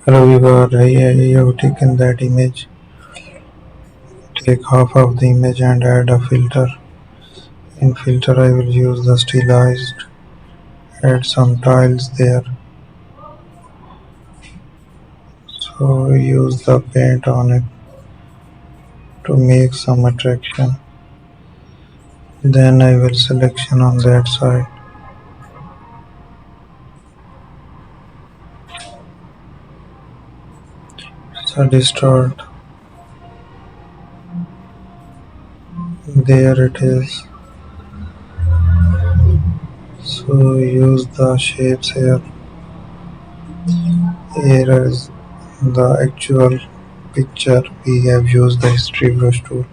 Hello viewer, here you have taken that image. Take half of the image and add a filter. In filter I will use the stylized. Add some tiles there. So use the paint on it to make some attraction. Then I will selection on that side. So distort. There it is. So use the shapes here. Here is the actual picture. We have used the history brush tool.